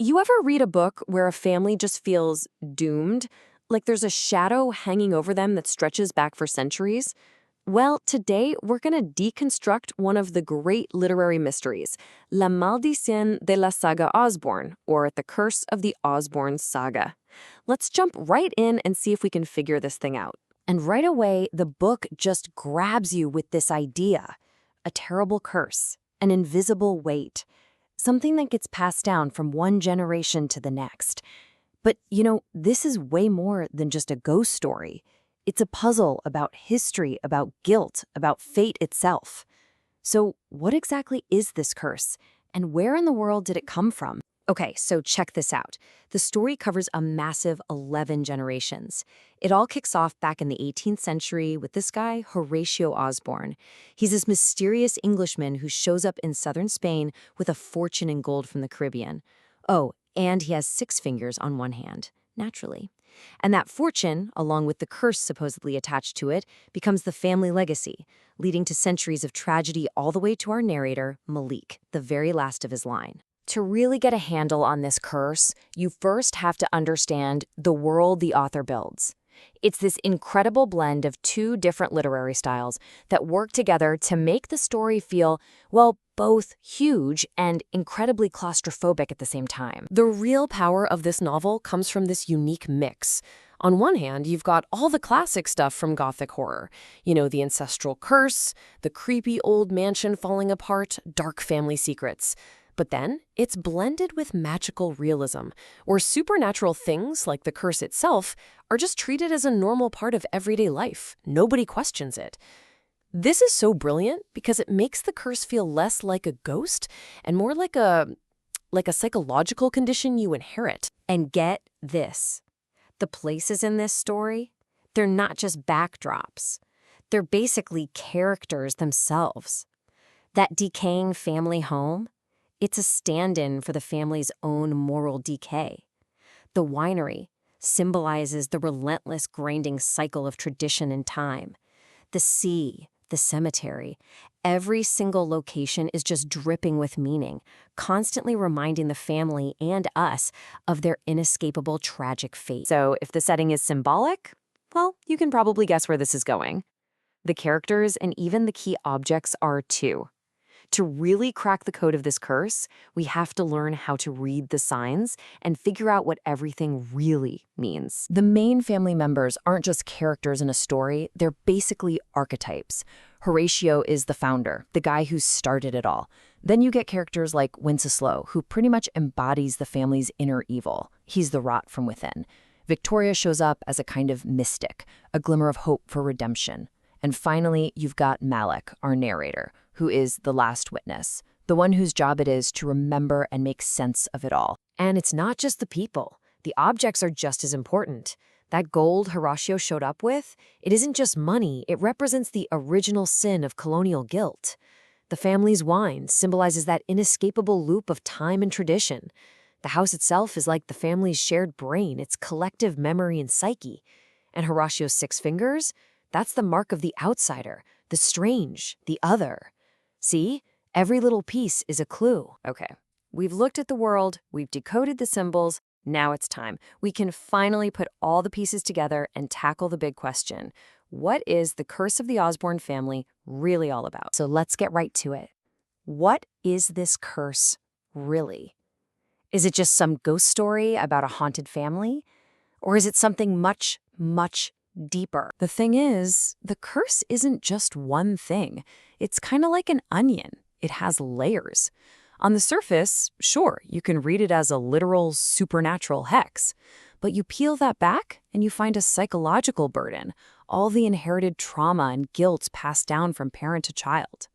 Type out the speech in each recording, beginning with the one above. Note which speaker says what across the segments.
Speaker 1: You ever read a book where a family just feels doomed? Like there's a shadow hanging over them that stretches back for centuries? Well, today we're going to deconstruct one of the great literary mysteries, La Maldición de la Saga Osborne, or The Curse of the Osborne Saga. Let's jump right in and see if we can figure this thing out. And right away, the book just grabs you with this idea. A terrible curse, an invisible weight, something that gets passed down from one generation to the next. But, this is way more than just a ghost story. It's a puzzle about history, about guilt, about fate itself. So what exactly is this curse? And where in the world did it come from? Okay, so check this out. The story covers a massive 11 generations. It all kicks off back in the 18th century with this guy, Horacio Osborne. He's this mysterious Englishman who shows up in southern Spain with a fortune in gold from the Caribbean. Oh, and he has 6 fingers on one hand, naturally. And that fortune, along with the curse supposedly attached to it, becomes the family legacy, leading to centuries of tragedy all the way to our narrator, Malik, the very last of his line. To really get a handle on this curse, you first have to understand the world the author builds. It's this incredible blend of 2 different literary styles that work together to make the story feel, well, both huge and incredibly claustrophobic at the same time. The real power of this novel comes from this unique mix. On one hand, you've got all the classic stuff from Gothic horror. The ancestral curse, the creepy old mansion falling apart, dark family secrets. But then, it's blended with magical realism, where supernatural things, like the curse itself, are just treated as a normal part of everyday life. Nobody questions it. This is so brilliant because it makes the curse feel less like a ghost and more like a psychological condition you inherit. And get this. The places in this story, they're not just backdrops. They're basically characters themselves. That decaying family home, it's a stand-in for the family's own moral decay. The winery symbolizes the relentless grinding cycle of tradition and time. The sea, the cemetery, every single location is just dripping with meaning, constantly reminding the family and us of their inescapable tragic fate. So if the setting is symbolic, well, you can probably guess where this is going. The characters and even the key objects are too. To really crack the code of this curse, we have to learn how to read the signs and figure out what everything really means. The main family members aren't just characters in a story, they're basically archetypes. Horatio is the founder, the guy who started it all. Then you get characters like Wenceslas, who pretty much embodies the family's inner evil. He's the rot from within. Victoria shows up as a kind of mystic, a glimmer of hope for redemption. And finally, you've got Malik, our narrator, who is the last witness, the one whose job it is to remember and make sense of it all. And it's not just the people. The objects are just as important. That gold Horacio showed up with, it isn't just money, it represents the original sin of colonial guilt. The family's wine symbolizes that inescapable loop of time and tradition. The house itself is like the family's shared brain, its collective memory and psyche. And Horacio's 6 fingers? That's the mark of the outsider, the strange, the other. See? Every little piece is a clue. Okay, we've looked at the world, we've decoded the symbols, now it's time. We can finally put all the pieces together and tackle the big question. What is the curse of the Osborne family really all about? So let's get right to it. What is this curse really? Is it just some ghost story about a haunted family? Or is it something much, much deeper? The thing is, the curse isn't just one thing. It's kind of like an onion. It has layers. On the surface, sure, you can read it as a literal supernatural hex. But you peel that back and you find a psychological burden, all the inherited trauma and guilt passed down from parent to child.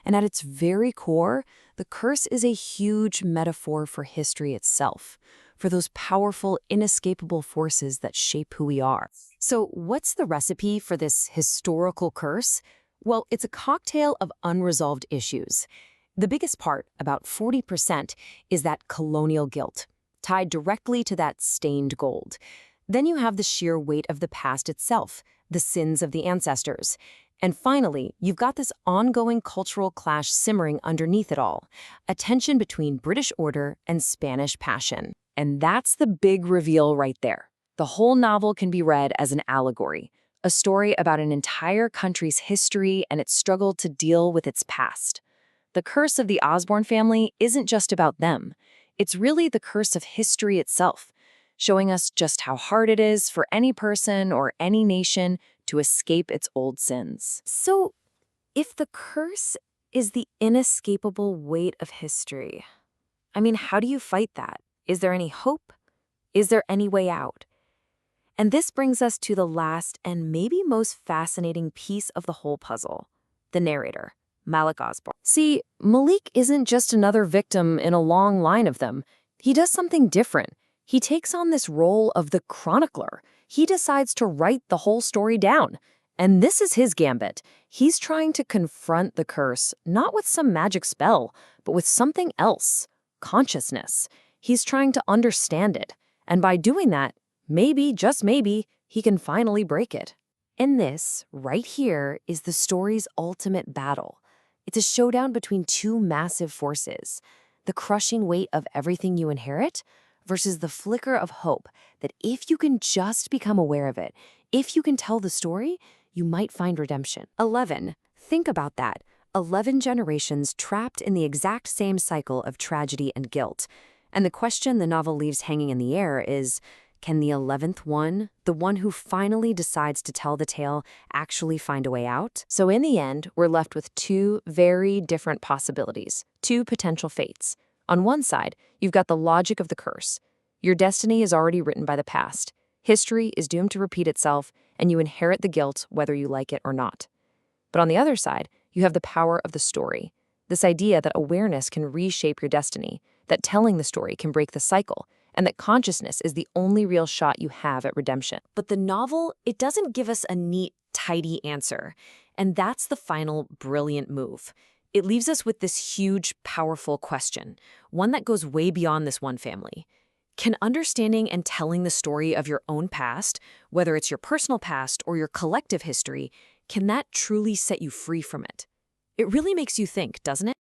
Speaker 1: And at its very core, the curse is a huge metaphor for history itself, for those powerful, inescapable forces that shape who we are. So what's the recipe for this historical curse? Well, it's a cocktail of unresolved issues. The biggest part, about 40%, is that colonial guilt, tied directly to that stained gold. Then you have the sheer weight of the past itself, the sins of the ancestors. And finally, you've got this ongoing cultural clash simmering underneath it all, a tension between British order and Spanish passion. And that's the big reveal right there. The whole novel can be read as an allegory, a story about an entire country's history and its struggle to deal with its past. The curse of the Osborne family isn't just about them. It's really the curse of history itself, showing us just how hard it is for any person or any nation to escape its old sins. So, if the curse is the inescapable weight of history, I mean, how do you fight that? Is there any hope? Is there any way out? And this brings us to the last and maybe most fascinating piece of the whole puzzle, the narrator, Malik Osborne. See, Malik isn't just another victim in a long line of them. He does something different. He takes on this role of the chronicler. He decides to write the whole story down. And this is his gambit. He's trying to confront the curse, not with some magic spell, but with something else, consciousness. He's trying to understand it. And by doing that, maybe, just maybe, he can finally break it. And this, right here, is the story's ultimate battle. It's a showdown between two massive forces, the crushing weight of everything you inherit versus the flicker of hope that if you can just become aware of it, if you can tell the story, you might find redemption. 11. Think about that. 11 generations trapped in the exact same cycle of tragedy and guilt. And the question the novel leaves hanging in the air is, can the 11th one, the one who finally decides to tell the tale, actually find a way out? So in the end, we're left with two very different possibilities, two potential fates. On one side, you've got the logic of the curse. Your destiny is already written by the past. History is doomed to repeat itself, and you inherit the guilt whether you like it or not. But on the other side, you have the power of the story. This idea that awareness can reshape your destiny, that telling the story can break the cycle, and that consciousness is the only real shot you have at redemption. But the novel, it doesn't give us a neat, tidy answer. And that's the final brilliant move. It leaves us with this huge, powerful question, one that goes way beyond this one family. Can understanding and telling the story of your own past, whether it's your personal past or your collective history, can that truly set you free from it? It really makes you think, doesn't it?